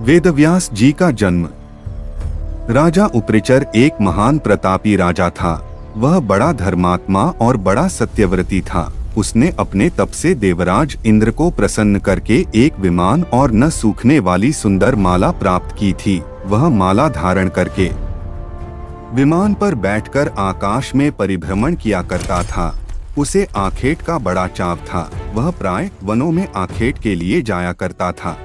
वेदव्यास जी का जन्म। राजा उपरिचर एक महान प्रतापी राजा था। वह बड़ा धर्मात्मा और बड़ा सत्यव्रती था। उसने अपने तप से देवराज इंद्र को प्रसन्न करके एक विमान और न सूखने वाली सुंदर माला प्राप्त की थी। वह माला धारण करके विमान पर बैठकर आकाश में परिभ्रमण किया करता था। उसे आखेट का बड़ा चाव था। वह प्राय वनों में आखेट के लिए जाया करता था।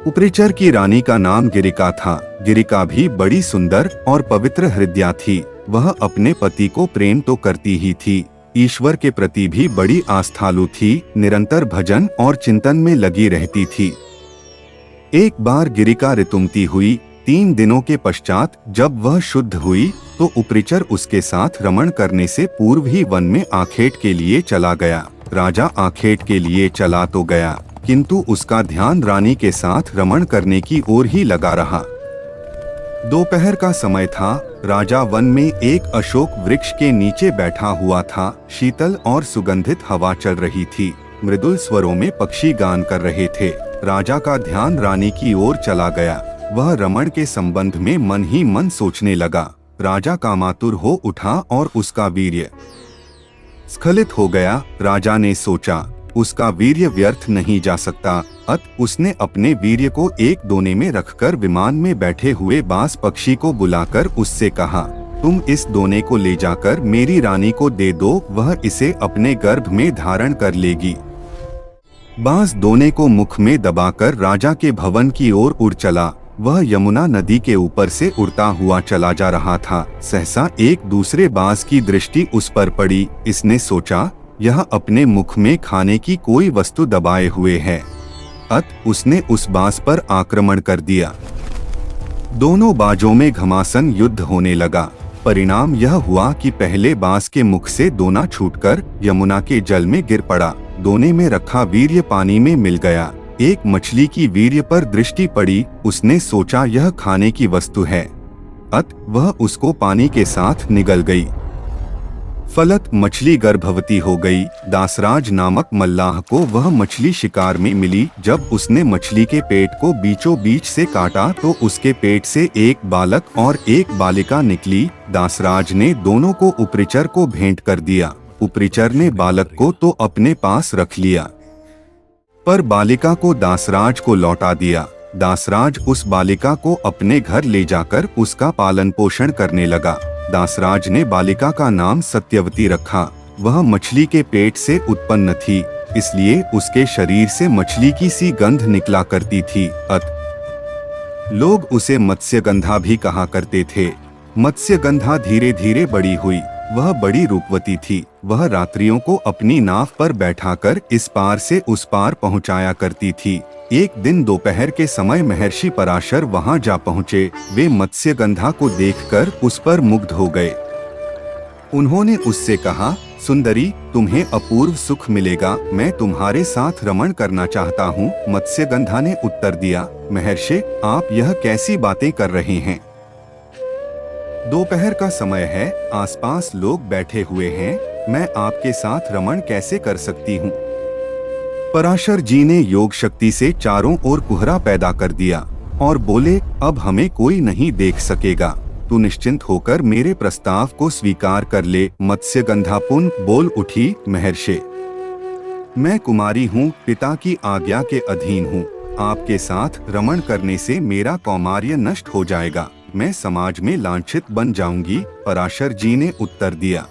उपरिचर की रानी का नाम गिरिका था। गिरिका भी बड़ी सुंदर और पवित्र हृदया थी। वह अपने पति को प्रेम तो करती ही थी, ईश्वर के प्रति भी बड़ी आस्थालु थी। निरंतर भजन और चिंतन में लगी रहती थी। एक बार गिरिका ऋतुमती हुई। 3 दिनों के पश्चात जब वह शुद्ध हुई तो उपरिचर उसके साथ रमण करने से पूर्व ही वन में आखेट के लिए चला गया। राजा आखेट के लिए चला तो गया, किंतु उसका ध्यान रानी के साथ रमण करने की ओर ही लगा रहा। दोपहर का समय था। राजा वन में एक अशोक वृक्ष के नीचे बैठा हुआ था। शीतल और सुगंधित हवा चल रही थी। मृदुल स्वरों में पक्षी गान कर रहे थे। राजा का ध्यान रानी की ओर चला गया। वह रमण के संबंध में मन ही मन सोचने लगा। राजा कामातुर हो उठा और उसका वीर्य स्खलित हो गया। राजा ने सोचा, उसका वीर्य व्यर्थ नहीं जा सकता। उसने अपने वीर्य को एक दोने में रखकर विमान में बैठे हुए बाज पक्षी को बुलाकर उससे कहा, तुम इस दोने को ले जाकर मेरी रानी को दे दो, वह इसे अपने गर्भ में धारण कर लेगी। बाज दोने को मुख में दबाकर राजा के भवन की ओर उड़ चला। वह यमुना नदी के ऊपर से उड़ता हुआ चला जा रहा था। सहसा एक दूसरे बाज की दृष्टि उस पर पड़ी। इसने सोचा, यह अपने मुख में खाने की कोई वस्तु दबाए हुए है। उसने उस बाज पर आक्रमण कर दिया। दोनों बाजों में घमासान युद्ध होने लगा। परिणाम यह हुआ कि पहले बाज के मुख से दोना छूटकर यमुना के जल में गिर पड़ा। दोने में रखा वीर्य पानी में मिल गया। एक मछली की वीर्य पर दृष्टि पड़ी। उसने सोचा, यह खाने की वस्तु है। वह उसको पानी के साथ निगल गई। फलत मछली गर्भवती हो गई। दासराज नामक मल्लाह को वह मछली शिकार में मिली। जब उसने मछली के पेट को बीचों बीच से काटा तो उसके पेट से एक बालक और एक बालिका निकली। दासराज ने दोनों को उपरिचर को भेंट कर दिया। उपरिचर ने बालक को तो अपने पास रख लिया, पर बालिका को दासराज को लौटा दिया। दासराज उस बालिका को अपने घर ले जाकर उसका पालन पोषण करने लगा। दासराज ने बालिका का नाम सत्यवती रखा। वह मछली के पेट से उत्पन्न थी, इसलिए उसके शरीर से मछली की सी गंध निकला करती थी। लोग उसे मत्स्यगंधा भी कहा करते थे। मत्स्यगंधा धीरे धीरे बड़ी हुई। वह बड़ी रूपवती थी। वह रात्रियों को अपनी नाव पर बैठाकर इस पार से उस पार पहुंचाया करती थी। एक दिन दोपहर के समय महर्षि पराशर वहां जा पहुंचे। वे मत्स्यगंधा को देखकर उस पर मुग्ध हो गए। उन्होंने उससे कहा, सुंदरी, तुम्हें अपूर्व सुख मिलेगा। मैं तुम्हारे साथ रमण करना चाहता हूँ। मत्स्यगंधा ने उत्तर दिया, महर्षि, आप यह कैसी बातें कर रहे हैं? दोपहर का समय है, आसपास लोग बैठे हुए हैं। मैं आपके साथ रमण कैसे कर सकती हूँ? पराशर जी ने योग शक्ति से चारों ओर कुहरा पैदा कर दिया और बोले, अब हमें कोई नहीं देख सकेगा। तू निश्चिंत होकर मेरे प्रस्ताव को स्वीकार कर ले। मत्स्यगंधा पुनः बोल उठी, महर्षि, मैं कुमारी हूँ, पिता की आज्ञा के अधीन हूँ। आपके साथ रमण करने से मेरा कौमार्य नष्ट हो जाएगा। मैं समाज में लांछित बन जाऊंगी। पराशर जी ने उत्तर दिया,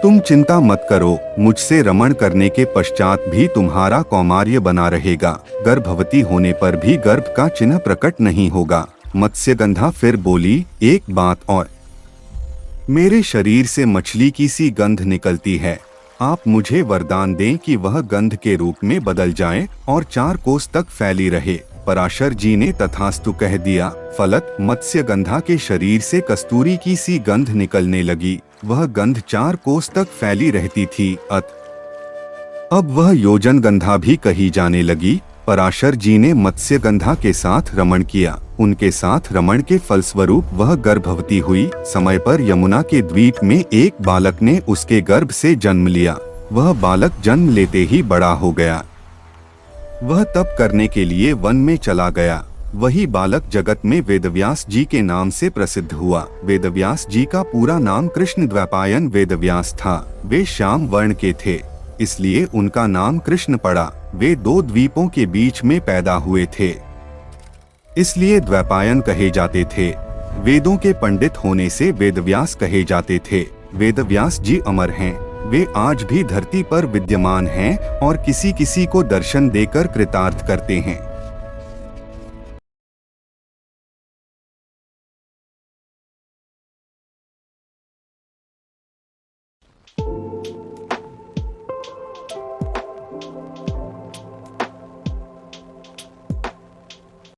तुम चिंता मत करो। मुझसे रमण करने के पश्चात भी तुम्हारा कौमार्य बना रहेगा। गर्भवती होने पर भी गर्भ का चिन्ह प्रकट नहीं होगा। मत्स्यगंधा फिर बोली, एक बात और, मेरे शरीर से मछली की सी गंध निकलती है। आप मुझे वरदान दें कि वह गंध के रूप में बदल जाए और 4 कोस तक फैली रहे। पराशर जी ने तथास्तु कह दिया। फलत मत्स्यगंधा के शरीर से कस्तूरी की सी गंध निकलने लगी। वह गंध 4 कोस तक फैली रहती थी। अब वह योजन गंधा भी कही जाने लगी। पराशर जी ने मत्स्यगंधा के साथ रमण किया। उनके साथ रमण के फलस्वरूप वह गर्भवती हुई। समय पर यमुना के द्वीप में एक बालक ने उसके गर्भ से जन्म लिया। वह बालक जन्म लेते ही बड़ा हो गया। वह तप करने के लिए वन में चला गया। वही बालक जगत में वेदव्यास जी के नाम से प्रसिद्ध हुआ। वेदव्यास जी का पूरा नाम कृष्ण द्वैपायन वेदव्यास था। वे श्याम वर्ण के थे, इसलिए उनका नाम कृष्ण पड़ा। वे दो द्वीपों के बीच में पैदा हुए थे, इसलिए द्वैपायन कहे जाते थे। वेदों के पंडित होने से वेदव्यास कहे जाते थे। वेदव्यास जी अमर हैं। वे आज भी धरती पर विद्यमान हैं और किसी किसी को दर्शन देकर कृतार्थ करते हैं।